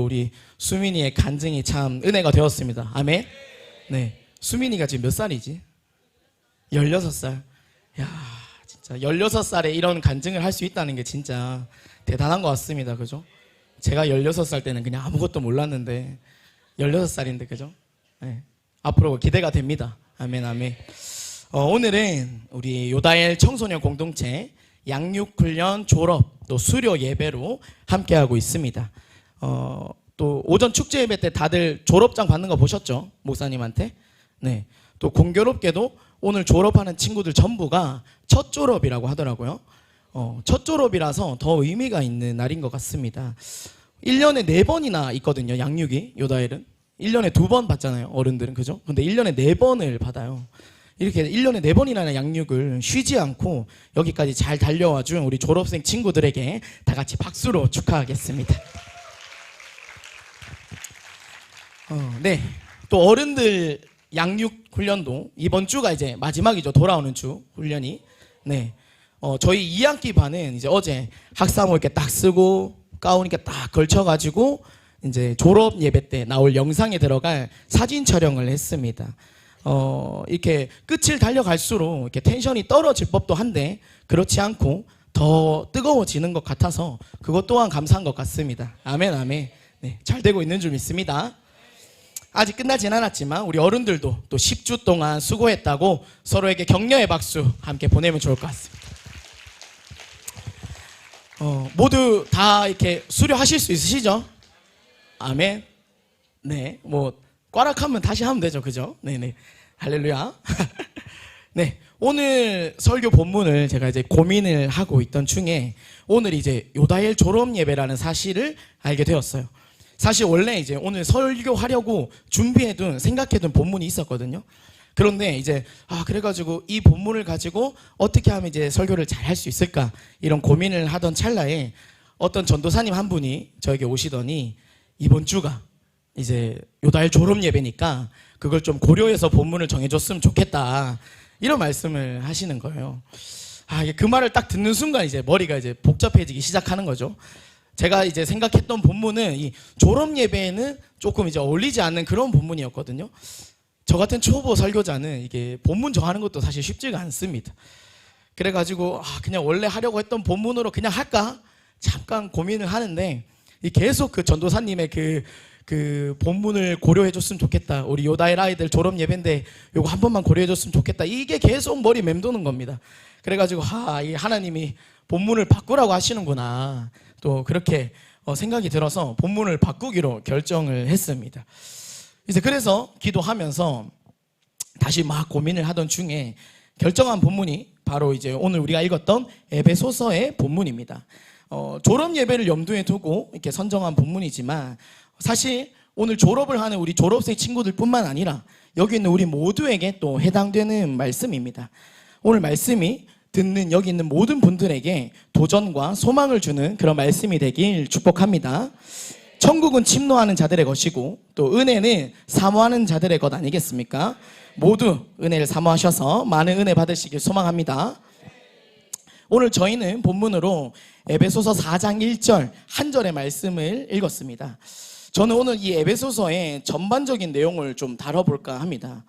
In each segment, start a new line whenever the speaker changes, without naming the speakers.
우리 수민이의 간증이 참 은혜가 되었습니다. 아멘. 네, 수민이가 지금 몇 살이지? 16살. 야, 진짜 16살에 이런 간증을 할 수 있다는 게 진짜 대단한 것 같습니다. 그죠? 제가 16살 때는 그냥 아무것도 몰랐는데 16살인데 그죠? 네, 앞으로 기대가 됩니다. 아멘 아멘. 오늘은 우리 요다엘 청소년 공동체 양육훈련 졸업 또 수료 예배로 함께하고 있습니다. 또 오전 축제 예배 때 다들 졸업장 받는 거 보셨죠? 목사님한테. 네. 또 공교롭게도 오늘 졸업하는 친구들 전부가 첫 졸업이라고 하더라고요. 첫 졸업이라서 더 의미가 있는 날인 것 같습니다. 1년에 4번이나 있거든요. 양육이 요다엘은 1년에 2번 받잖아요. 어른들은 그죠? 근데 1년에 4번을 받아요. 이렇게 1년에 4번이나 양육을 쉬지 않고 여기까지 잘 달려와 준 우리 졸업생 친구들에게 다 같이 박수로 축하하겠습니다. 네. 또 어른들 양육 훈련도 이번 주가 이제 마지막이죠. 돌아오는 주 훈련이. 네. 저희 2학기 반은 이제 어제 학사모 이렇게 딱 쓰고 가운 이렇게 딱 걸쳐가지고 이제 졸업 예배 때 나올 영상에 들어갈 사진 촬영을 했습니다. 이렇게 끝을 달려갈수록 이렇게 텐션이 떨어질 법도 한데 그렇지 않고 더 뜨거워지는 것 같아서 그것 또한 감사한 것 같습니다. 아멘 아멘. 네, 잘 되고 있는 줄 믿습니다. 아직 끝나진 않았지만 우리 어른들도 또 10주 동안 수고했다고 서로에게 격려의 박수 함께 보내면 좋을 것 같습니다. 모두 다 이렇게 수료하실 수 있으시죠? 아멘. 네, 뭐 꽈락하면 다시 하면 되죠, 그죠? 네네. 할렐루야. 네, 오늘 설교 본문을 제가 이제 고민을 하고 있던 중에 오늘 이제 요다엘 졸업 예배라는 사실을 알게 되었어요. 사실 원래 이제 오늘 설교하려고 준비해둔 생각해둔 본문이 있었거든요. 그런데 이제 그래가지고 이 본문을 가지고 어떻게 하면 이제 설교를 잘 할 수 있을까 이런 고민을 하던 찰나에 어떤 전도사님 한 분이 저에게 오시더니 이번 주가 이제 요다엘 졸업 예배니까 그걸 좀 고려해서 본문을 정해줬으면 좋겠다 이런 말씀을 하시는 거예요. 그 말을 딱 듣는 순간 이제 머리가 이제 복잡해지기 시작하는 거죠. 제가 이제 생각했던 본문은 이 졸업 예배에는 조금 이제 어울리지 않는 그런 본문이었거든요. 저 같은 초보 설교자는 이게 본문 정하는 것도 사실 쉽지가 않습니다. 그래가지고 그냥 원래 하려고 했던 본문으로 그냥 할까 잠깐 고민을 하는데 계속 그 전도사님의 그 본문을 고려해줬으면 좋겠다. 우리 요다엘 아이들 졸업 예배인데 요거 한 번만 고려해줬으면 좋겠다. 이게 계속 머리 맴도는 겁니다. 그래가지고 이 하나님이 본문을 바꾸라고 하시는구나. 또 그렇게 생각이 들어서 본문을 바꾸기로 결정을 했습니다. 이제 그래서 기도하면서 다시 막 고민을 하던 중에 결정한 본문이 바로 이제 오늘 우리가 읽었던 에베소서의 본문입니다. 졸업 예배를 염두에 두고 이렇게 선정한 본문이지만 사실 오늘 졸업을 하는 우리 졸업생 친구들뿐만 아니라 여기 있는 우리 모두에게 또 해당되는 말씀입니다. 오늘 말씀이 듣는 여기 있는 모든 분들에게 도전과 소망을 주는 그런 말씀이 되길 축복합니다. 천국은 침노하는 자들의 것이고 또 은혜는 사모하는 자들의 것 아니겠습니까? 모두 은혜를 사모하셔서 많은 은혜 받으시길 소망합니다. 오늘 저희는 본문으로 에베소서 4장 1절 한 절의 말씀을 읽었습니다. 저는 오늘 이 에베소서의 전반적인 내용을 좀 다뤄볼까 합니다.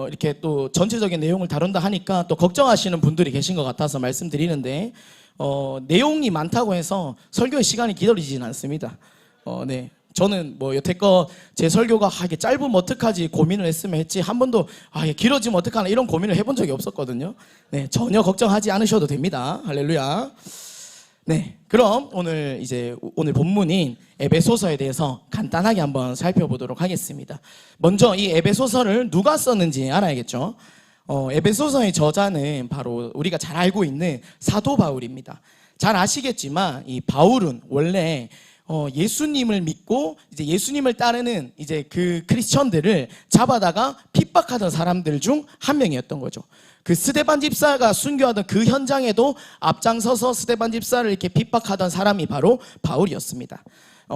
이렇게 또 전체적인 내용을 다룬다 하니까 또 걱정하시는 분들이 계신 것 같아서 말씀드리는데 내용이 많다고 해서 설교의 시간이 기다리지는 않습니다. 네, 저는 뭐 여태껏 제 설교가 이게 짧으면 어떡하지 고민을 했으면 했지 한 번도 길어지면 어떡하나 이런 고민을 해본 적이 없었거든요. 네, 전혀 걱정하지 않으셔도 됩니다. 할렐루야. 네, 그럼 오늘 본문인 에베소서에 대해서 간단하게 한번 살펴보도록 하겠습니다. 먼저 이 에베소서를 누가 썼는지 알아야겠죠. 에베소서의 저자는 바로 우리가 잘 알고 있는 사도 바울입니다. 잘 아시겠지만 이 바울은 원래 예수님을 믿고 이제 예수님을 따르는 이제 그 크리스천들을 잡아다가 핍박하던 사람들 중 한 명이었던 거죠. 그 스데반 집사가 순교하던 그 현장에도 앞장서서 스데반 집사를 이렇게 핍박하던 사람이 바로 바울이었습니다.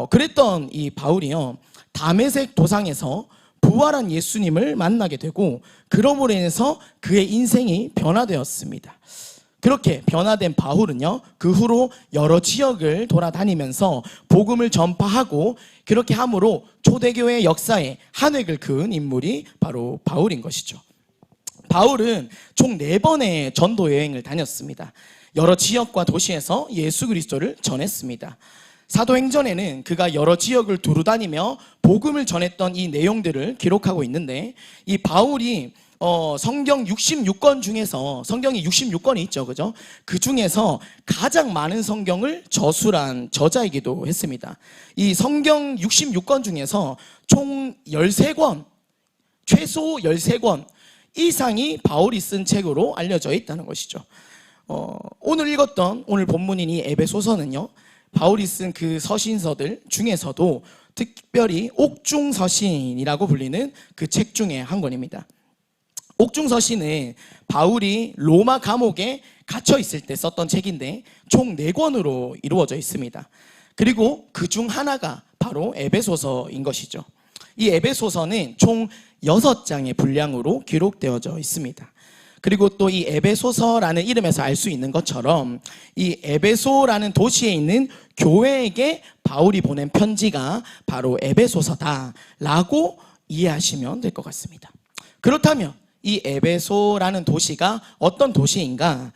그랬던 이 바울이요, 다메섹 도상에서 부활한 예수님을 만나게 되고 그러므로 인해서 그의 인생이 변화되었습니다. 그렇게 변화된 바울은요, 그 후로 여러 지역을 돌아다니면서 복음을 전파하고 그렇게 함으로 초대교회 역사에 한 획을 그은 인물이 바로 바울인 것이죠. 바울은 총 4번의 전도 여행을 다녔습니다. 여러 지역과 도시에서 예수 그리스도를 전했습니다. 사도행전에는 그가 여러 지역을 두루 다니며 복음을 전했던 이 내용들을 기록하고 있는데, 이 바울이 성경 66권 중에서, 성경이 66권이 있죠, 그죠? 그 중에서 가장 많은 성경을 저술한 저자이기도 했습니다. 이 성경 66권 중에서 총 13권, 최소 13권 이상이 바울이 쓴 책으로 알려져 있다는 것이죠. 오늘 읽었던 오늘 본문인 이 에베소서는요, 바울이 쓴 그 서신서들 중에서도 특별히 옥중서신이라고 불리는 그 책 중에 한 권입니다. 옥중서신은 바울이 로마 감옥에 갇혀 있을 때 썼던 책인데 총 4권으로 이루어져 있습니다. 그리고 그 중 하나가 바로 에베소서인 것이죠. 이 에베소서는 총 6장의 분량으로 기록되어져 있습니다. 그리고 또 이 에베소서라는 이름에서 알 수 있는 것처럼 이 에베소라는 도시에 있는 교회에게 바울이 보낸 편지가 바로 에베소서다라고 이해하시면 될 것 같습니다. 그렇다면 이 에베소라는 도시가 어떤 도시인가?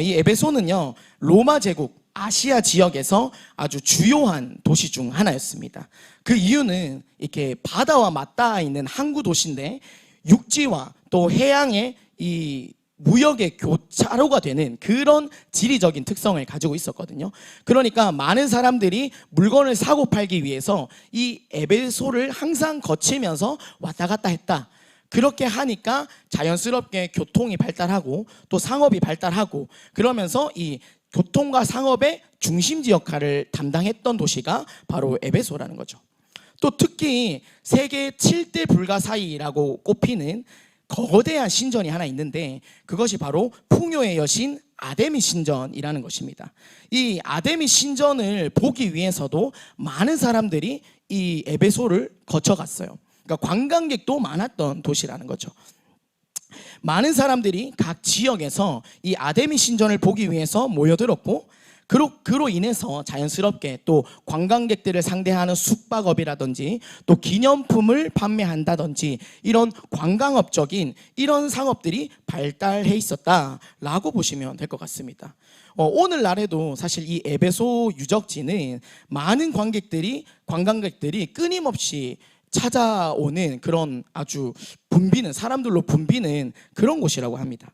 이 에베소는요, 로마 제국 아시아 지역에서 아주 주요한 도시 중 하나였습니다. 그 이유는 이렇게 바다와 맞닿아 있는 항구 도시인데 육지와 또 해양의 이 무역의 교차로가 되는 그런 지리적인 특성을 가지고 있었거든요. 그러니까 많은 사람들이 물건을 사고 팔기 위해서 이 에베소를 항상 거치면서 왔다 갔다 했다. 그렇게 하니까 자연스럽게 교통이 발달하고 또 상업이 발달하고 그러면서 이 교통과 상업의 중심지 역할을 담당했던 도시가 바로 에베소라는 거죠. 또 특히 세계 7대 불가사의라고 꼽히는 거대한 신전이 하나 있는데 그것이 바로 풍요의 여신 아데미 신전이라는 것입니다. 이 아데미 신전을 보기 위해서도 많은 사람들이 이 에베소를 거쳐갔어요. 그러니까 관광객도 많았던 도시라는 거죠. 많은 사람들이 각 지역에서 이 아데미 신전을 보기 위해서 모여들었고 그로 인해서 자연스럽게 또 관광객들을 상대하는 숙박업이라든지 또 기념품을 판매한다든지 이런 관광업적인 이런 상업들이 발달해 있었다라고 보시면 될 것 같습니다. 오늘날에도 사실 이 에베소 유적지는 많은 관광객들이 끊임없이 찾아오는 그런 아주 사람들로 붐비는 그런 곳이라고 합니다.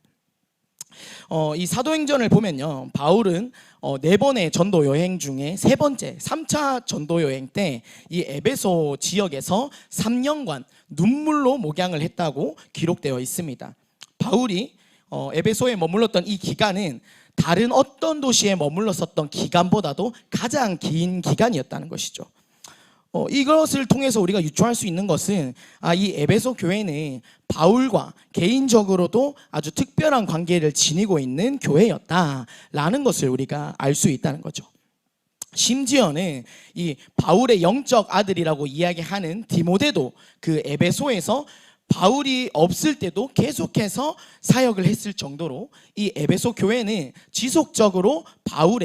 이 사도행전을 보면요, 바울은 4번의 전도 여행 중에 3번째 3차 전도 여행 때 이 에베소 지역에서 3년간 눈물로 목양을 했다고 기록되어 있습니다. 바울이 에베소에 머물렀던 이 기간은 다른 어떤 도시에 머물렀었던 기간보다도 가장 긴 기간이었다는 것이죠. 이것을 통해서 우리가 유추할 수 있는 것은 이 에베소 교회는 바울과 개인적으로도 아주 특별한 관계를 지니고 있는 교회였다라는 것을 우리가 알 수 있다는 거죠. 심지어는 이 바울의 영적 아들이라고 이야기하는 디모데도 그 에베소에서 바울이 없을 때도 계속해서 사역을 했을 정도로 이 에베소 교회는 지속적으로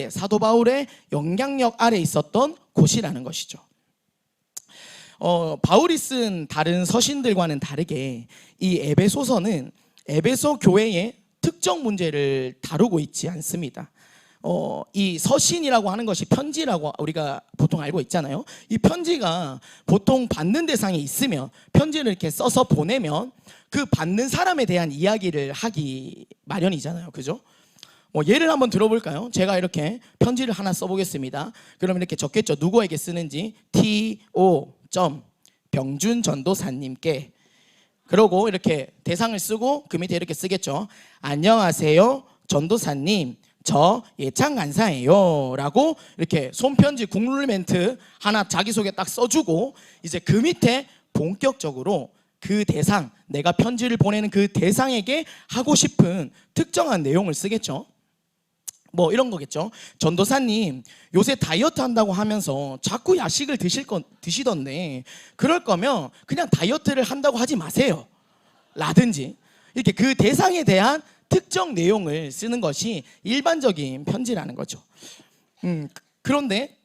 사도 바울의 영향력 아래 있었던 곳이라는 것이죠. 바울이 쓴 다른 서신들과는 다르게 이 에베소서는 에베소 교회의 특정 문제를 다루고 있지 않습니다. 이 서신이라고 하는 것이 편지라고 우리가 보통 알고 있잖아요. 이 편지가 보통 받는 대상이 있으면 편지를 이렇게 써서 보내면 그 받는 사람에 대한 이야기를 하기 마련이잖아요. 그죠? 예를 한번 들어볼까요? 제가 이렇게 편지를 하나 써보겠습니다. 그럼 이렇게 적겠죠. 누구에게 쓰는지 T.O. 병준 전도사님께. 그러고 이렇게 대상을 쓰고 그 밑에 이렇게 쓰겠죠. 안녕하세요 전도사님, 저 예찬 간사예요 라고 이렇게 손편지 국룰 멘트 하나 자기소개 딱 써주고 이제 그 밑에 본격적으로 그 대상, 내가 편지를 보내는 그 대상에게 하고 싶은 특정한 내용을 쓰겠죠. 이런 거겠죠. 전도사님, 요새 다이어트 한다고 하면서 자꾸 야식을 드시던데 그럴 거면 그냥 다이어트를 한다고 하지 마세요 라든지 이렇게 그 대상에 대한 특정 내용을 쓰는 것이 일반적인 편지라는 거죠. 그런데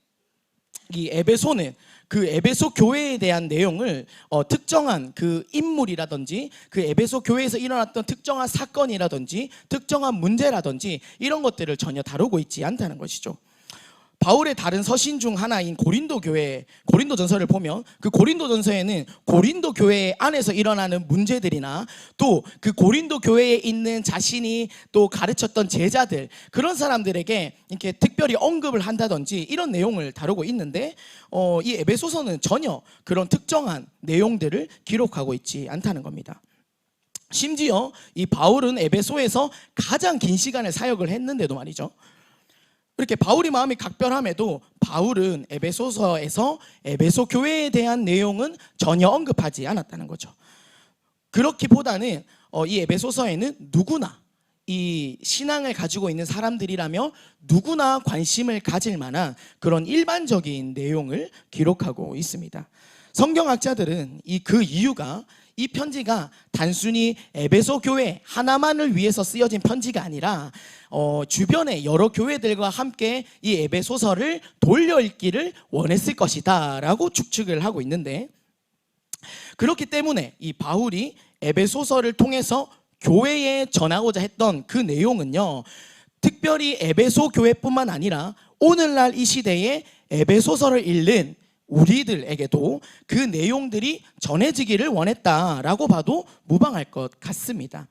이 에베소는 그 에베소 교회에 대한 내용을 특정한 그 인물이라든지 그 에베소 교회에서 일어났던 특정한 사건이라든지 특정한 문제라든지 이런 것들을 전혀 다루고 있지 않다는 것이죠. 바울의 다른 서신 중 하나인 고린도전서를 보면 그 고린도전서에는 고린도 교회 안에서 일어나는 문제들이나 또 그 고린도 교회에 있는 자신이 또 가르쳤던 제자들, 그런 사람들에게 이렇게 특별히 언급을 한다든지 이런 내용을 다루고 있는데 이 에베소서는 전혀 그런 특정한 내용들을 기록하고 있지 않다는 겁니다. 심지어 이 바울은 에베소에서 가장 긴 시간을 사역을 했는데도 말이죠, 이렇게 바울이 마음이 각별함에도 바울은 에베소서에서 에베소 교회에 대한 내용은 전혀 언급하지 않았다는 거죠. 그렇기보다는 이 에베소서에는 누구나, 이 신앙을 가지고 있는 사람들이라며 누구나 관심을 가질 만한 그런 일반적인 내용을 기록하고 있습니다. 성경학자들은 그 이유가, 이 편지가 단순히 에베소 교회 하나만을 위해서 쓰여진 편지가 아니라 주변의 여러 교회들과 함께 이 에베소서를 돌려 읽기를 원했을 것이다 라고 추측을 하고 있는데, 그렇기 때문에 이 바울이 에베소서를 통해서 교회에 전하고자 했던 그 내용은요, 특별히 에베소 교회뿐만 아니라 오늘날 이 시대에 에베소서를 읽는 우리들에게도 그 내용들이 전해지기를 원했다라고 봐도 무방할 것 같습니다.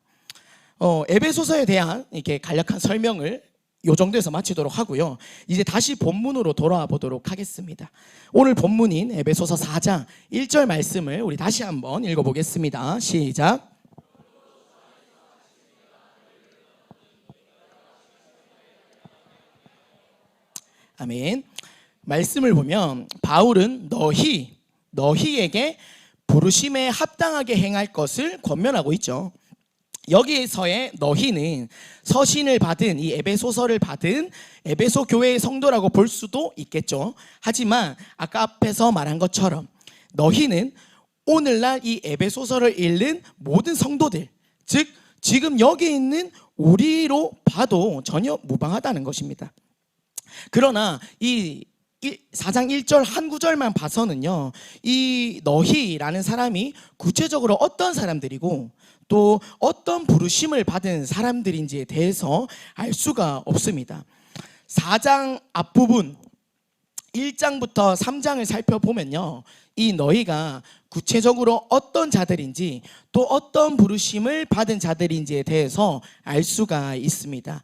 에베소서에 대한 이렇게 간략한 설명을 이 정도에서 마치도록 하고요. 이제 다시 본문으로 돌아와 보도록 하겠습니다. 오늘 본문인 에베소서 4장 1절 말씀을 우리 다시 한번 읽어보겠습니다. 시작. 아멘. 말씀을 보면 바울은 너희에게 부르심에 합당하게 행할 것을 권면하고 있죠. 여기에서의 너희는 서신을 받은, 이 에베소서를 받은 에베소 교회의 성도라고 볼 수도 있겠죠. 하지만 아까 앞에서 말한 것처럼 너희는 오늘날 이 에베소서를 읽는 모든 성도들, 즉 지금 여기 있는 우리로 봐도 전혀 무방하다는 것입니다. 그러나 이 4장 1절 한 구절만 봐서는요, 이 너희라는 사람이 구체적으로 어떤 사람들이고 또 어떤 부르심을 받은 사람들인지에 대해서 알 수가 없습니다. 4장 앞부분 1장부터 3장을 살펴보면요, 이 너희가 구체적으로 어떤 자들인지 또 어떤 부르심을 받은 자들인지에 대해서 알 수가 있습니다.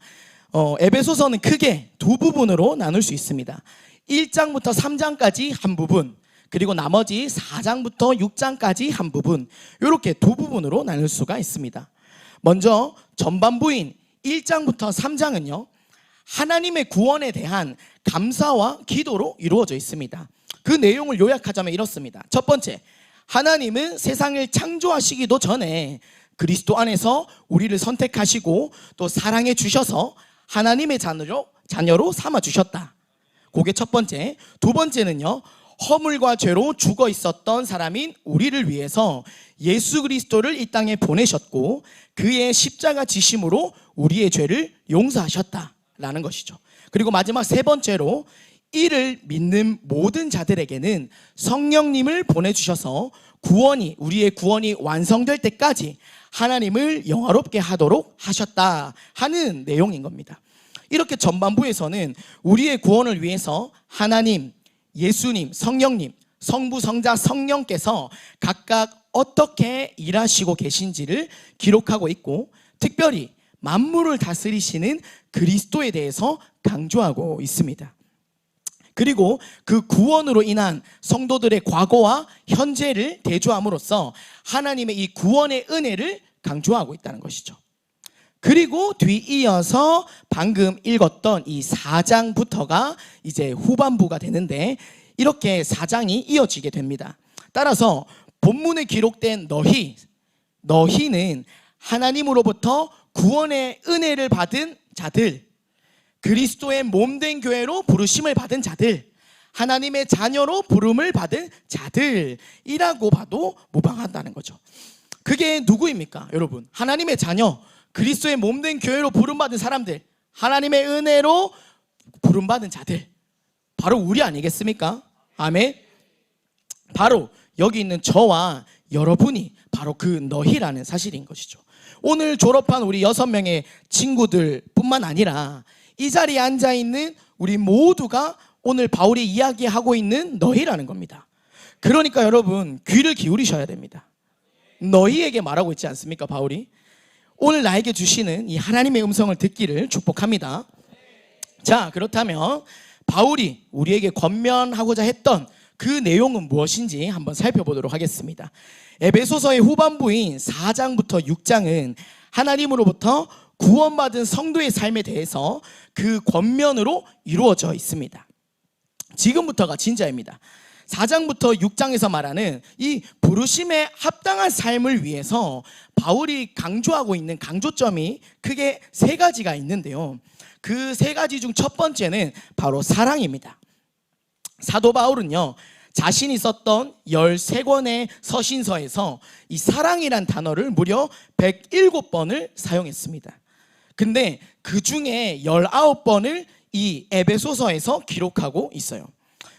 에베소서는 크게 두 부분으로 나눌 수 있습니다. 1장부터 3장까지 한 부분, 그리고 나머지 4장부터 6장까지 한 부분, 이렇게 두 부분으로 나눌 수가 있습니다. 먼저 전반부인 1장부터 3장은요, 하나님의 구원에 대한 감사와 기도로 이루어져 있습니다. 그 내용을 요약하자면 이렇습니다. 첫 번째, 하나님은 세상을 창조하시기도 전에 그리스도 안에서 우리를 선택하시고 또 사랑해 주셔서 하나님의 자녀로 삼아 주셨다. 그게 첫 번째. 두 번째는요, 허물과 죄로 죽어 있었던 사람인 우리를 위해서 예수 그리스도를 이 땅에 보내셨고 그의 십자가 지심으로 우리의 죄를 용서하셨다라는 것이죠. 그리고 마지막 세 번째로, 이를 믿는 모든 자들에게는 성령님을 보내주셔서 우리의 구원이 완성될 때까지 하나님을 영화롭게 하도록 하셨다 하는 내용인 겁니다. 이렇게 전반부에서는 우리의 구원을 위해서 하나님, 예수님, 성령님, 성부, 성자, 성령께서 각각 어떻게 일하시고 계신지를 기록하고 있고, 특별히 만물을 다스리시는 그리스도에 대해서 강조하고 있습니다. 그리고 그 구원으로 인한 성도들의 과거와 현재를 대조함으로써 하나님의 이 구원의 은혜를 강조하고 있다는 것이죠. 그리고 뒤이어서 방금 읽었던 이 4장부터가 이제 후반부가 되는데, 이렇게 4장이 이어지게 됩니다. 따라서 본문에 기록된 너희는 하나님으로부터 구원의 은혜를 받은 자들, 그리스도의 몸된 교회로 부르심을 받은 자들, 하나님의 자녀로 부름을 받은 자들이라고 봐도 무방하다는 거죠. 그게 누구입니까? 여러분, 하나님의 자녀, 그리스도의 몸된 교회로 부름받은 사람들, 하나님의 은혜로 부름받은 자들, 바로 우리 아니겠습니까? 아멘. 바로 여기 있는 저와 여러분이 바로 그 너희라는 사실인 것이죠. 오늘 졸업한 우리 6명의 친구들 뿐만 아니라 이 자리에 앉아있는 우리 모두가 오늘 바울이 이야기하고 있는 너희라는 겁니다. 그러니까 여러분 귀를 기울이셔야 됩니다. 너희에게 말하고 있지 않습니까? 바울이 오늘 나에게 주시는 이 하나님의 음성을 듣기를 축복합니다. 자, 그렇다면 바울이 우리에게 권면하고자 했던 그 내용은 무엇인지 한번 살펴보도록 하겠습니다. 에베소서의 후반부인 4장부터 6장은 하나님으로부터 구원받은 성도의 삶에 대해서 그 권면으로 이루어져 있습니다. 지금부터가 진짜입니다. 4장부터 6장에서 말하는 이 부르심에 합당한 삶을 위해서 바울이 강조하고 있는 강조점이 크게 3가지가 있는데요. 그 3가지 중 첫 번째는 바로 사랑입니다. 사도 바울은요, 자신이 썼던 13권의 서신서에서 이 사랑이란 단어를 무려 107번을 사용했습니다. 근데 그 중에 19번을 이 에베소서에서 기록하고 있어요.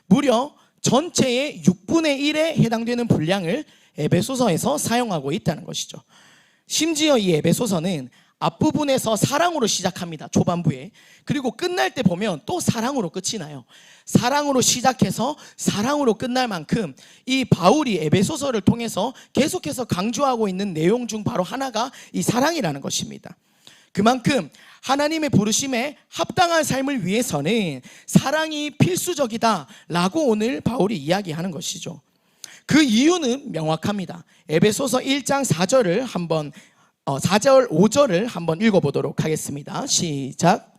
무려 전체의 6분의 1에 해당되는 분량을 에베소서에서 사용하고 있다는 것이죠. 심지어 이 에베소서는 앞부분에서 사랑으로 시작합니다. 초반부에. 그리고 끝날 때 보면 또 사랑으로 끝이 나요. 사랑으로 시작해서 사랑으로 끝날 만큼 이 바울이 에베소서를 통해서 계속해서 강조하고 있는 내용 중 바로 하나가 이 사랑이라는 것입니다. 그만큼 하나님의 부르심에 합당한 삶을 위해서는 사랑이 필수적이다라고 오늘 바울이 이야기하는 것이죠. 그 이유는 명확합니다. 에베소서 1장 4절을 한번 4절 5절을 한번 읽어보도록 하겠습니다. 시작.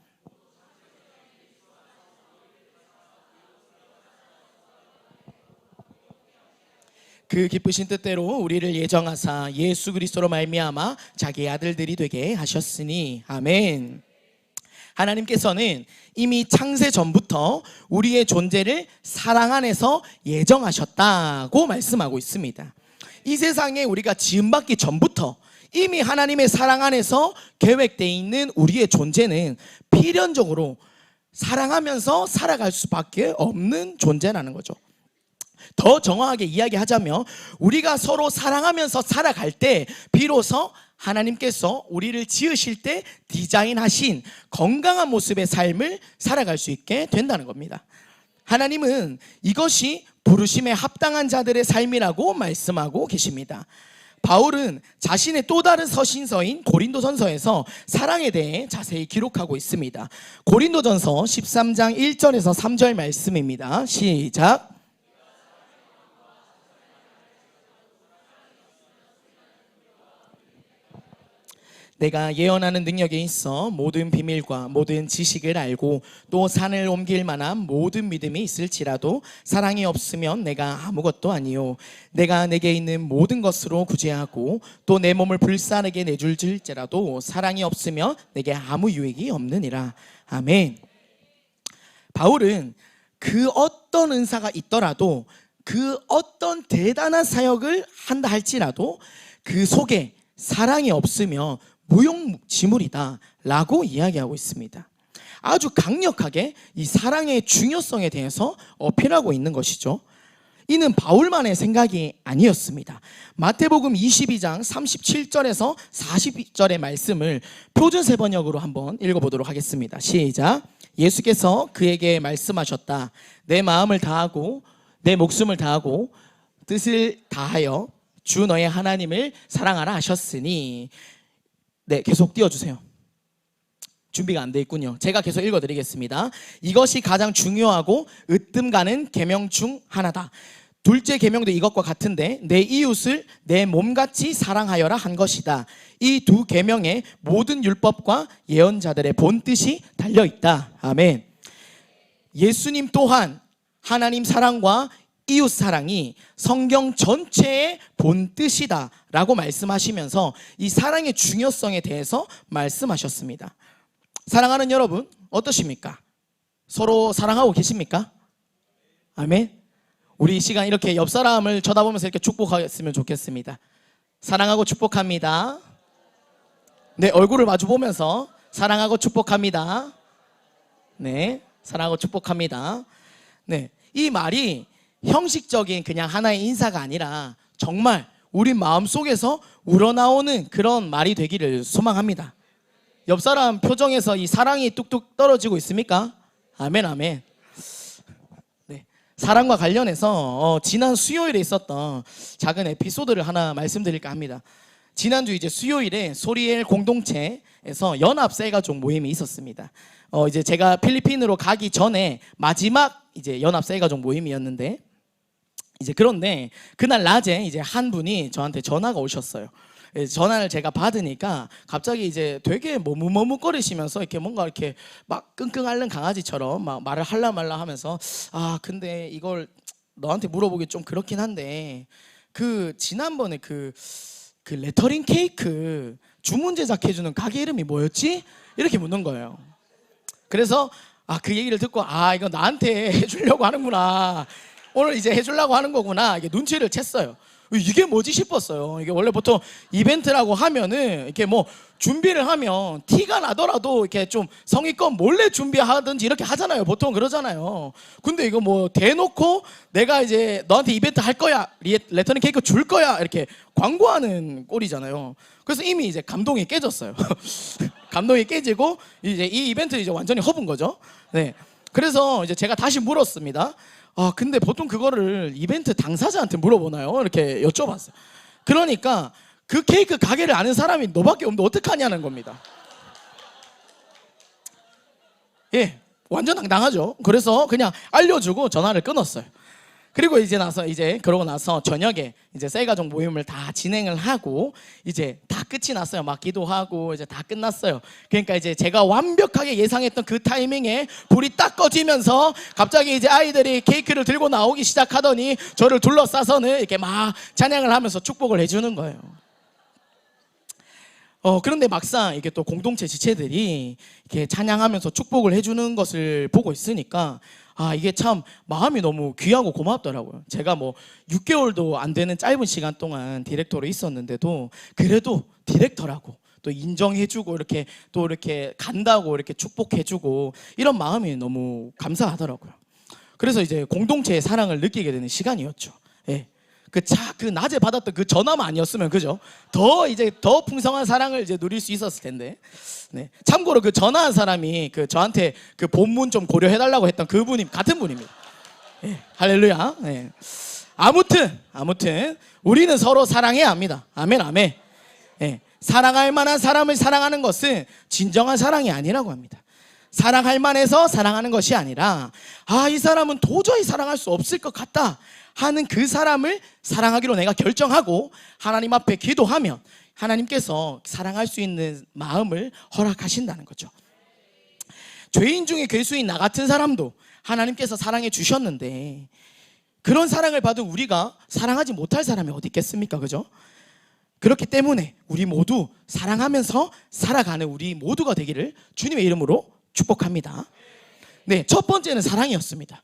그 기쁘신 뜻대로 우리를 예정하사 예수 그리스도로 말미암아 자기의 아들들이 되게 하셨으니 아멘. 하나님께서는 이미 창세 전부터 우리의 존재를 사랑 안에서 예정하셨다고 말씀하고 있습니다. 이 세상에 우리가 지음받기 전부터 이미 하나님의 사랑 안에서 계획되어 있는 우리의 존재는 필연적으로 사랑하면서 살아갈 수밖에 없는 존재라는 거죠. 더 정확하게 이야기하자면 우리가 서로 사랑하면서 살아갈 때 비로소 하나님께서 우리를 지으실 때 디자인하신 건강한 모습의 삶을 살아갈 수 있게 된다는 겁니다. 하나님은 이것이 부르심에 합당한 자들의 삶이라고 말씀하고 계십니다. 바울은 자신의 또 다른 서신서인 고린도전서에서 사랑에 대해 자세히 기록하고 있습니다. 고린도전서 13장 1절에서 3절 말씀입니다. 시작. 내가 예언하는 능력에 있어 모든 비밀과 모든 지식을 알고 또 산을 옮길 만한 모든 믿음이 있을지라도 사랑이 없으면 내가 아무것도 아니요 내가 내게 있는 모든 것으로 구제하고 또 내 몸을 불사르게 내줄지라도 사랑이 없으면 내게 아무 유익이 없느니라. 아멘. 바울은 그 어떤 은사가 있더라도 그 어떤 대단한 사역을 한다 할지라도 그 속에 사랑이 없으면 무용지물이다 라고 이야기하고 있습니다. 아주 강력하게 이 사랑의 중요성에 대해서 어필하고 있는 것이죠. 이는 바울만의 생각이 아니었습니다. 마태복음 22장 37절에서 40절의 말씀을 표준세 번역으로 한번 읽어보도록 하겠습니다. 시작. 예수께서 그에게 말씀하셨다. 내 마음을 다하고 내 목숨을 다하고 뜻을 다하여 주 너의 하나님을 사랑하라 하셨으니. 네, 계속 띄워주세요. 준비가 안 돼 있군요. 제가 계속 읽어드리겠습니다. 이것이 가장 중요하고 으뜸 가는 계명 중 하나다. 둘째 계명도 이것과 같은데 내 이웃을 내 몸같이 사랑하여라 한 것이다. 이 두 계명에 모든 율법과 예언자들의 본뜻이 달려있다. 아멘. 예수님 또한 하나님 사랑과 이웃 사랑이 성경 전체의 본뜻이다 라고 말씀하시면서 이 사랑의 중요성에 대해서 말씀하셨습니다. 사랑하는 여러분 어떠십니까? 서로 사랑하고 계십니까? 아멘. 우리 이 시간 이렇게 옆 사람을 쳐다보면서 이렇게 축복하였으면 좋겠습니다. 사랑하고 축복합니다. 네, 얼굴을 마주 보면서 사랑하고 축복합니다. 네, 사랑하고 축복합니다. 네, 이 말이 형식적인 그냥 하나의 인사가 아니라 정말 우리 마음속에서 우러나오는 그런 말이 되기를 소망합니다. 옆 사람 표정에서 이 사랑이 뚝뚝 떨어지고 있습니까? 아멘, 아멘. 네, 사랑과 관련해서 지난 수요일에 있었던 작은 에피소드를 하나 말씀드릴까 합니다. 지난주 이제 수요일에 소리엘 공동체에서 연합 셀가족 모임이 있었습니다. 이제 제가 필리핀으로 가기 전에 마지막 이제 연합 셀가족 모임이었는데, 이제 그런데 그날 낮에 이제 한 분이 저한테 전화가 오셨어요. 전화를 제가 받으니까 갑자기 이제 되게 머뭇머뭇거리시면서 이렇게 뭔가 이렇게 막 끙끙 앓는 강아지처럼 막 말을 할라 말라 하면서, 아 근데 이걸 너한테 물어보기 좀 그렇긴 한데, 그 지난번에 그 레터링 케이크 주문 제작해주는 가게 이름이 뭐였지? 이렇게 묻는 거예요. 그래서 그 얘기를 듣고 이거 나한테 해주려고 하는구나, 오늘 이제 해주려고 하는 거구나, 이게 눈치를 챘어요. 이게 뭐지 싶었어요. 이게 원래 보통 이벤트라고 하면은 이렇게 뭐 준비를 하면 티가 나더라도 이렇게 좀 성의껏 몰래 준비하든지 이렇게 하잖아요. 보통 그러잖아요. 근데 이거 뭐 대놓고 내가 이제 너한테 이벤트 할 거야, 레터링 케이크 줄 거야, 이렇게 광고하는 꼴이잖아요. 그래서 이미 이제 감동이 깨졌어요. 감동이 깨지고 이제 이 이벤트 이제 완전히 허분 거죠. 네. 그래서 이제 제가 다시 물었습니다. 근데 보통 그거를 이벤트 당사자한테 물어보나요? 이렇게 여쭤봤어요. 그러니까 그 케이크 가게를 아는 사람이 너밖에 없는데 어떡하냐는 겁니다. 예, 완전 당당하죠. 그래서 그냥 알려주고 전화를 끊었어요. 그리고 그러고 나서 저녁에 이제 셀가족 모임을 다 진행을 하고 이제 다 끝이 났어요. 막 기도하고 이제 다 끝났어요. 그러니까 이제 제가 완벽하게 예상했던 그 타이밍에 불이 딱 꺼지면서 갑자기 이제 아이들이 케이크를 들고 나오기 시작하더니 저를 둘러싸서는 이렇게 막 찬양을 하면서 축복을 해주는 거예요. 그런데 막상 이게 또 공동체 지체들이 이렇게 찬양하면서 축복을 해주는 것을 보고 있으니까 이게 참 마음이 너무 귀하고 고맙더라고요. 제가 뭐 6개월도 안 되는 짧은 시간 동안 디렉터로 있었는데도 그래도 디렉터라고 또 인정해주고 이렇게 또 이렇게 간다고 이렇게 축복해주고 이런 마음이 너무 감사하더라고요. 그래서 이제 공동체의 사랑을 느끼게 되는 시간이었죠. 예. 그 낮에 받았던 그 전화만 아니었으면 그죠? 더 풍성한 사랑을 이제 누릴 수 있었을 텐데. 네. 참고로 그 전화한 사람이 저한테 그 본문 좀 고려해달라고 했던 그분이 같은 분입니다. 예. 할렐루야. 예. 아무튼 우리는 서로 사랑해야 합니다. 아멘, 아멘. 예. 사랑할 만한 사람을 사랑하는 것은 진정한 사랑이 아니라고 합니다. 사랑할 만해서 사랑하는 것이 아니라 이 사람은 도저히 사랑할 수 없을 것 같다 하는 그 사람을 사랑하기로 내가 결정하고 하나님 앞에 기도하면 하나님께서 사랑할 수 있는 마음을 허락하신다는 거죠. 죄인 중에 괴수인 나 같은 사람도 하나님께서 사랑해 주셨는데 그런 사랑을 받은 우리가 사랑하지 못할 사람이 어디 있겠습니까? 그죠? 그렇기 때문에 우리 모두 사랑하면서 살아가는 우리 모두가 되기를 주님의 이름으로 축복합니다. 네, 첫 번째는 사랑이었습니다.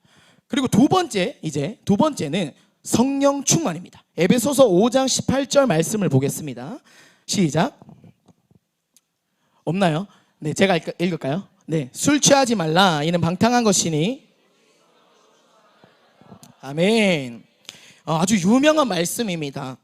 그리고 두 번째는 성령 충만입니다. 에베소서 5장 18절 말씀을 보겠습니다. 시작. 없나요? 네, 제가 읽을까요? 네, 술 취하지 말라. 이는 방탕한 것이니. 아멘. 아주 유명한 말씀입니다.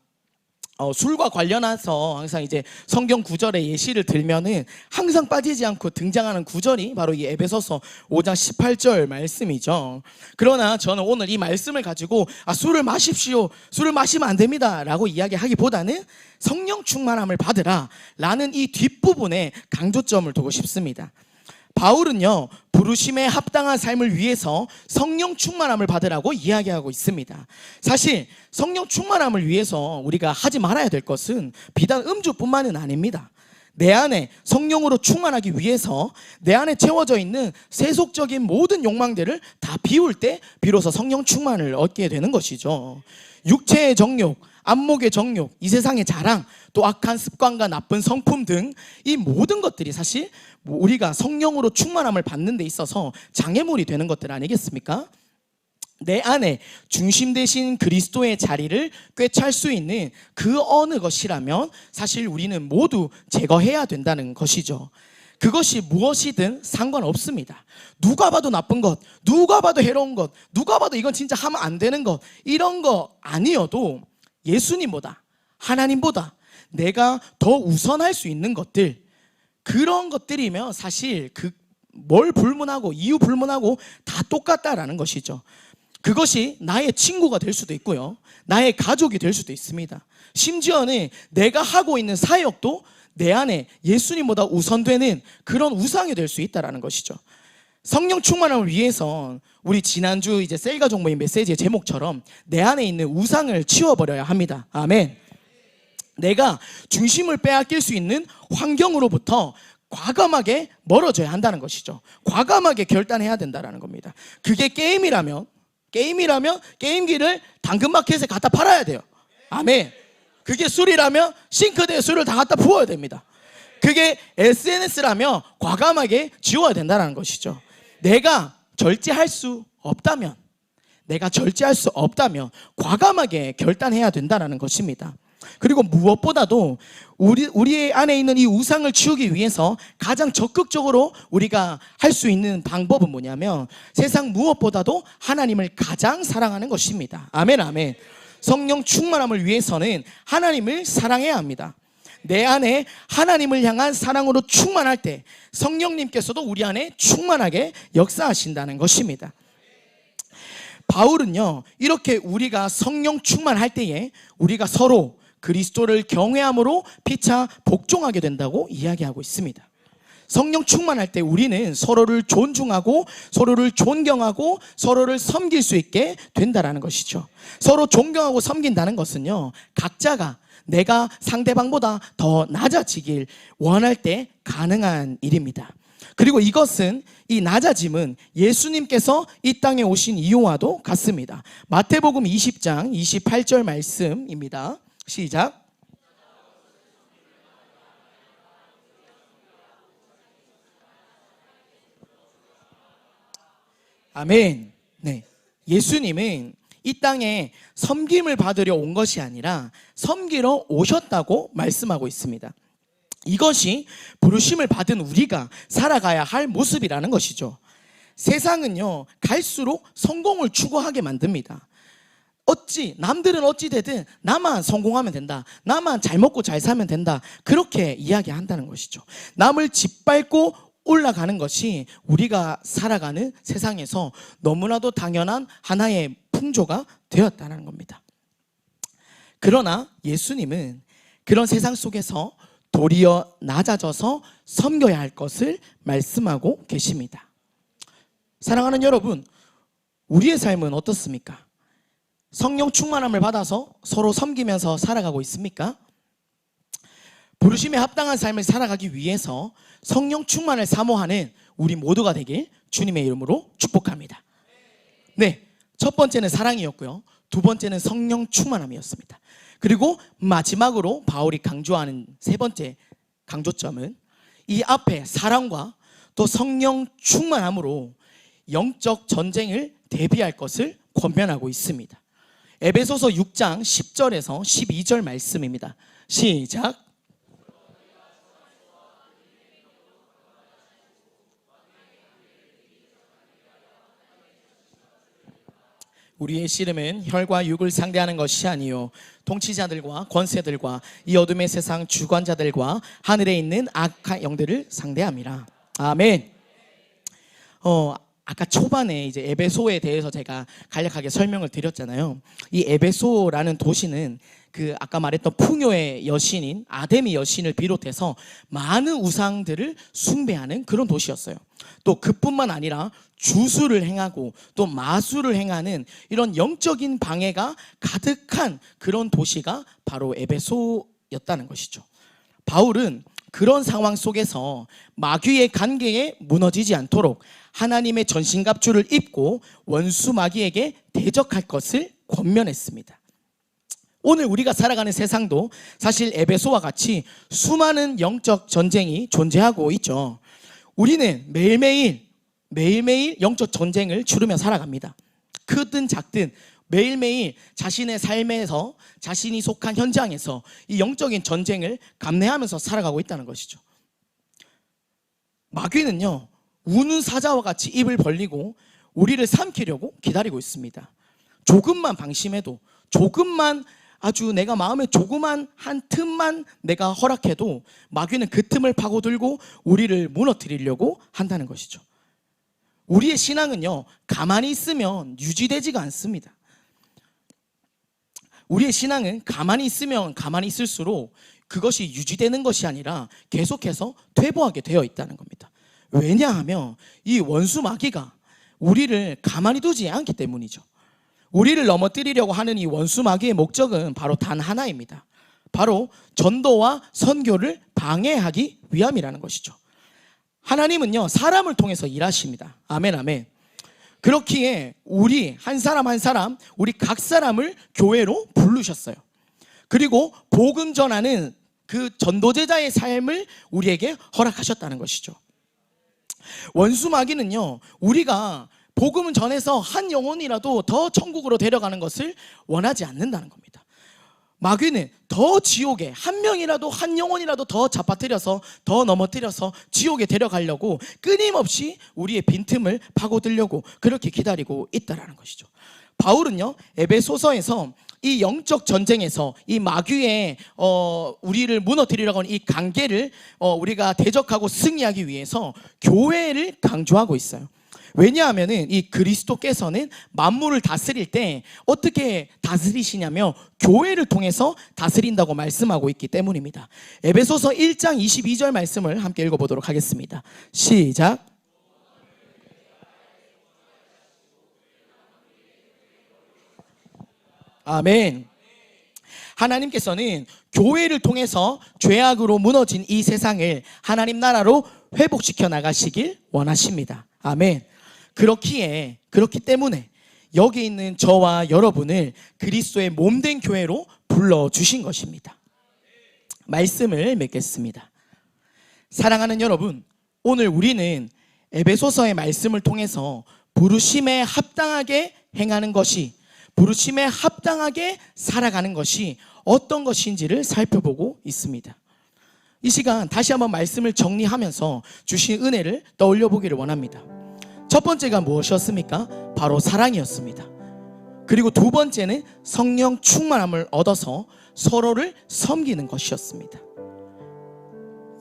술과 관련해서 항상 이제 성경 구절의 예시를 들면은 항상 빠지지 않고 등장하는 구절이 바로 이 에베소서 5장 18절 말씀이죠. 그러나 저는 오늘 이 말씀을 가지고 술을 마십시오, 술을 마시면 안 됩니다 라고 이야기하기보다는 성령 충만함을 받으라 라는 이 뒷부분에 강조점을 두고 싶습니다. 바울은요, 부르심에 합당한 삶을 위해서 성령 충만함을 받으라고 이야기하고 있습니다. 사실 성령 충만함을 위해서 우리가 하지 말아야 될 것은 비단 음주뿐만은 아닙니다. 내 안에 성령으로 충만하기 위해서 내 안에 채워져 있는 세속적인 모든 욕망들을 다 비울 때 비로소 성령 충만을 얻게 되는 것이죠. 육체의 정욕, 안목의 정욕, 이 세상의 자랑, 또 악한 습관과 나쁜 성품 등 이 모든 것들이 사실 우리가 성령으로 충만함을 받는 데 있어서 장애물이 되는 것들 아니겠습니까? 내 안에 중심 되신 그리스도의 자리를 꿰찰 수 있는 그 어느 것이라면 사실 우리는 모두 제거해야 된다는 것이죠. 그것이 무엇이든 상관없습니다. 누가 봐도 나쁜 것, 누가 봐도 해로운 것, 누가 봐도 이건 진짜 하면 안 되는 것, 이런 거 아니어도 예수님보다, 하나님보다 내가 더 우선할 수 있는 것들, 그런 것들이면 사실 뭘 불문하고 이유 불문하고 다 똑같다라는 것이죠. 그것이 나의 친구가 될 수도 있고요, 나의 가족이 될 수도 있습니다. 심지어는 내가 하고 있는 사역도 내 안에 예수님보다 우선되는 그런 우상이 될 수 있다는 것이죠. 성령 충만함을 위해서 우리 지난주 이제 셀가족 모임 메시지의 제목처럼 내 안에 있는 우상을 치워버려야 합니다. 아멘. 내가 중심을 빼앗길 수 있는 환경으로부터 과감하게 멀어져야 한다는 것이죠. 과감하게 결단해야 된다는 겁니다. 그게 게임이라면 게임기를 당근마켓에 갖다 팔아야 돼요. 아멘. 그게 술이라면 싱크대에 술을 다 갖다 부어야 됩니다. 그게 SNS라면 과감하게 지워야 된다는 것이죠. 내가 절제할 수 없다면 과감하게 결단해야 된다는 것입니다. 그리고 무엇보다도 우리 안에 있는 이 우상을 치우기 위해서 가장 적극적으로 우리가 할 수 있는 방법은 뭐냐면 세상 무엇보다도 하나님을 가장 사랑하는 것입니다. 아멘, 아멘. 성령 충만함을 위해서는 하나님을 사랑해야 합니다. 내 안에 하나님을 향한 사랑으로 충만할 때 성령님께서도 우리 안에 충만하게 역사하신다는 것입니다. 바울은요, 이렇게 우리가 성령 충만할 때에 우리가 서로 그리스도를 경외함으로 피차 복종하게 된다고 이야기하고 있습니다. 성령 충만할 때 우리는 서로를 존중하고 서로를 존경하고 서로를 섬길 수 있게 된다는 것이죠. 서로 존경하고 섬긴다는 것은요, 각자가 내가 상대방보다 더 낮아지길 원할 때 가능한 일입니다. 그리고 이것은, 이 낮아짐은 예수님께서 이 땅에 오신 이유와도 같습니다. 마태복음 20장 28절 말씀입니다. 시작. 아멘. 네. 예수님은 이 땅에 섬김을 받으려 온 것이 아니라 섬기러 오셨다고 말씀하고 있습니다. 이것이 부르심을 받은 우리가 살아가야 할 모습이라는 것이죠. 세상은요, 갈수록 성공을 추구하게 만듭니다. 남들은 어찌 되든 나만 성공하면 된다, 나만 잘 먹고 잘 살면 된다, 그렇게 이야기한다는 것이죠. 남을 짓밟고 올라가는 것이 우리가 살아가는 세상에서 너무나도 당연한 하나의 풍조가 되었다는 겁니다. 그러나 예수님은 그런 세상 속에서 도리어 낮아져서 섬겨야 할 것을 말씀하고 계십니다. 사랑하는 여러분, 우리의 삶은 어떻습니까? 성령 충만함을 받아서 서로 섬기면서 살아가고 있습니까? 부르심에 합당한 삶을 살아가기 위해서 성령 충만을 사모하는 우리 모두가 되길 주님의 이름으로 축복합니다. 네, 첫 번째는 사랑이었고요, 두 번째는 성령 충만함이었습니다. 그리고 마지막으로 바울이 강조하는 세 번째 강조점은 이 앞에 사랑과 또 성령 충만함으로 영적 전쟁을 대비할 것을 권면하고 있습니다. 에베소서 6장 10절에서 12절 말씀입니다. 시작. 우리의 씨름은 혈과 육을 상대하는 것이 아니요 통치자들과 권세들과 이 어둠의 세상 주관자들과 하늘에 있는 악한 영들을 상대함이라. 아멘. 아까 초반에 이제 에베소에 대해서 제가 간략하게 설명을 드렸잖아요. 이 에베소라는 도시는 그 아까 말했던 풍요의 여신인 아데미 여신을 비롯해서 많은 우상들을 숭배하는 그런 도시였어요. 또 그뿐만 아니라 주술을 행하고 또 마술을 행하는 이런 영적인 방해가 가득한 그런 도시가 바로 에베소였다는 것이죠. 바울은 그런 상황 속에서 마귀의 관계에 무너지지 않도록 하나님의 전신갑주를 입고 원수 마귀에게 대적할 것을 권면했습니다. 오늘 우리가 살아가는 세상도 사실 에베소와 같이 수많은 영적 전쟁이 존재하고 있죠. 우리는 매일매일 영적 전쟁을 치르며 살아갑니다. 크든 작든 매일매일 자신의 삶에서 자신이 속한 현장에서 이 영적인 전쟁을 감내하면서 살아가고 있다는 것이죠. 마귀는요, 우는 사자와 같이 입을 벌리고 우리를 삼키려고 기다리고 있습니다. 조금만 방심해도, 조금만 아주 내가 마음에 조그만 한 틈만 내가 허락해도 마귀는 그 틈을 파고들고 우리를 무너뜨리려고 한다는 것이죠. 우리의 신앙은요, 가만히 있으면 유지되지가 않습니다. 우리의 신앙은 가만히 있으면 가만히 있을수록 그것이 유지되는 것이 아니라 계속해서 퇴보하게 되어 있다는 겁니다. 왜냐하면 이 원수 마귀가 우리를 가만히 두지 않기 때문이죠. 우리를 넘어뜨리려고 하는 이 원수 마귀의 목적은 바로 단 하나입니다. 바로 전도와 선교를 방해하기 위함이라는 것이죠. 하나님은요, 사람을 통해서 일하십니다. 아멘, 아멘. 그렇기에 우리 한 사람 한 사람, 우리 각 사람을 교회로 부르셨어요. 그리고 복음 전하는 그 전도제자의 삶을 우리에게 허락하셨다는 것이죠. 원수 마귀는요, 우리가 복음을 전해서 한 영혼이라도 더 천국으로 데려가는 것을 원하지 않는다는 겁니다. 마귀는 더 지옥에 한 명이라도, 한 영혼이라도 더 잡아뜨려서, 더 넘어뜨려서 지옥에 데려가려고 끊임없이 우리의 빈틈을 파고들려고 그렇게 기다리고 있다는 것이죠. 바울은요, 에베소서에서 이 영적 전쟁에서 이 마귀의 우리를 무너뜨리려고 하는 이 관계를 우리가 대적하고 승리하기 위해서 교회를 강조하고 있어요. 왜냐하면은 이 그리스도께서는 만물을 다스릴 때 어떻게 다스리시냐면 교회를 통해서 다스린다고 말씀하고 있기 때문입니다. 에베소서 1장 22절 말씀을 함께 읽어보도록 하겠습니다. 시작. 아멘. 하나님께서는 교회를 통해서 죄악으로 무너진 이 세상을 하나님 나라로 회복시켜 나가시길 원하십니다. 아멘. 그렇기 때문에 여기 있는 저와 여러분을 그리스도의 몸된 교회로 불러주신 것입니다. 말씀을 맺겠습니다. 사랑하는 여러분, 오늘 우리는 에베소서의 말씀을 통해서 부르심에 합당하게 행하는 것이, 부르심에 합당하게 살아가는 것이 어떤 것인지를 살펴보고 있습니다. 이 시간 다시 한번 말씀을 정리하면서 주신 은혜를 떠올려 보기를 원합니다. 첫 번째가 무엇이었습니까? 바로 사랑이었습니다. 그리고 두 번째는 성령 충만함을 얻어서 서로를 섬기는 것이었습니다.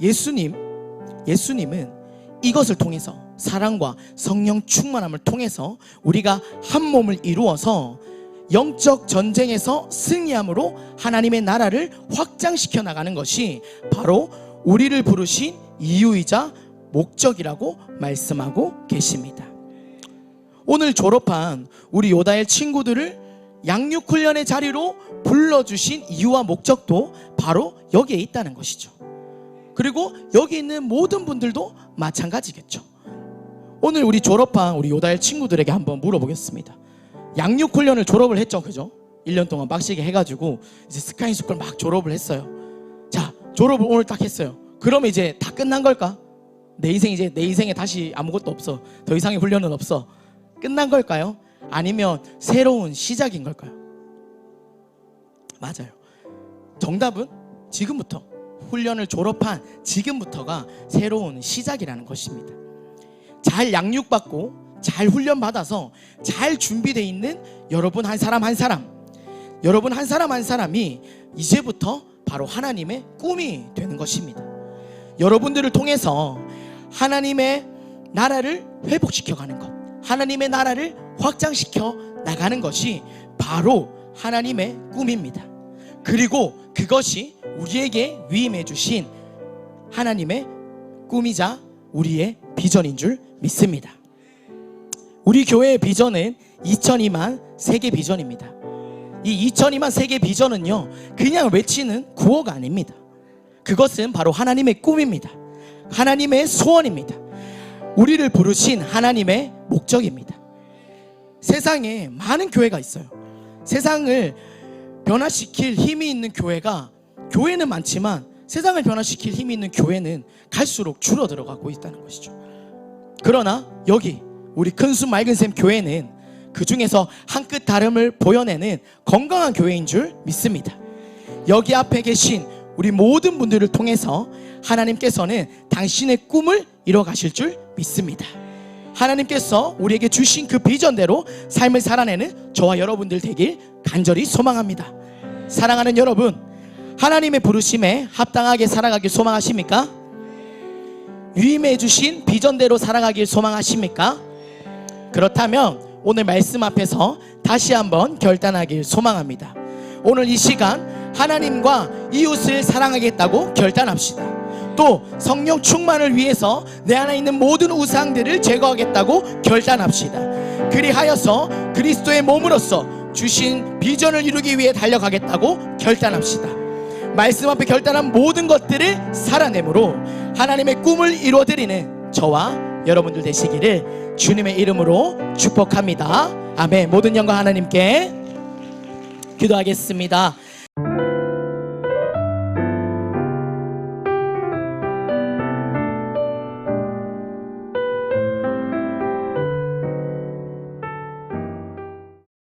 예수님은 이것을 통해서, 사랑과 성령 충만함을 통해서 우리가 한 몸을 이루어서 영적 전쟁에서 승리함으로 하나님의 나라를 확장시켜 나가는 것이 바로 우리를 부르신 이유이자 목적이라고 말씀하고 계십니다. 오늘 졸업한 우리 요다엘 친구들을 양육훈련의 자리로 불러주신 이유와 목적도 바로 여기에 있다는 것이죠. 그리고 여기 있는 모든 분들도 마찬가지겠죠. 오늘 우리 졸업한 우리 요다엘 친구들에게 한번 물어보겠습니다. 양육훈련을 졸업을 했죠, 그죠? 1년 동안 빡시게 해가지고 이제 스카이스쿨 막 졸업을 했어요. 자, 졸업을 오늘 딱 했어요. 그러면 이제 다 끝난 걸까? 내 인생에 다시 아무것도 없어, 더 이상의 훈련은 없어, 끝난 걸까요? 아니면 새로운 시작인 걸까요? 맞아요. 정답은 지금부터, 훈련을 졸업한 지금부터가 새로운 시작이라는 것입니다. 잘 양육받고 잘 훈련받아서 잘 준비되어 있는 여러분 한 사람 한 사람, 여러분 한 사람 한 사람이 이제부터 바로 하나님의 꿈이 되는 것입니다. 여러분들을 통해서 하나님의 나라를 회복시켜가는 것, 하나님의 나라를 확장시켜 나가는 것이 바로 하나님의 꿈입니다. 그리고 그것이 우리에게 위임해 주신 하나님의 꿈이자 우리의 비전인 줄 믿습니다. 우리 교회의 비전은 2002만 세계 비전입니다. 이 2002만 세계 비전은요, 그냥 외치는 구호가 아닙니다. 그것은 바로 하나님의 꿈입니다. 하나님의 소원입니다. 우리를 부르신 하나님의 목적입니다. 세상에 많은 교회가 있어요. 세상을 변화시킬 힘이 있는 교회는 많지만 세상을 변화시킬 힘이 있는 교회는 갈수록 줄어들어가고 있다는 것이죠. 그러나 여기 우리 큰순 맑은샘 교회는 그 중에서 한 끗 다름을 보여내는 건강한 교회인 줄 믿습니다. 여기 앞에 계신 우리 모든 분들을 통해서 하나님께서는 당신의 꿈을 이뤄 가실 줄 믿습니다. 하나님께서 우리에게 주신 그 비전대로 삶을 살아내는 저와 여러분들 되길 간절히 소망합니다. 사랑하는 여러분, 하나님의 부르심에 합당하게 살아가길 소망하십니까? 위임해 주신 비전대로 살아가길 소망하십니까? 그렇다면 오늘 말씀 앞에서 다시 한번 결단하길 소망합니다. 오늘 이 시간 하나님과 이웃을 사랑하겠다고 결단합시다. 또 성령 충만을 위해서 내 안에 있는 모든 우상들을 제거하겠다고 결단합시다. 그리하여서 그리스도의 몸으로서 주신 비전을 이루기 위해 달려가겠다고 결단합시다. 말씀 앞에 결단한 모든 것들을 살아내므로 하나님의 꿈을 이루어드리는 저와 여러분들 되시기를 주님의 이름으로 축복합니다. 아멘. 모든 영광 하나님께. 기도하겠습니다.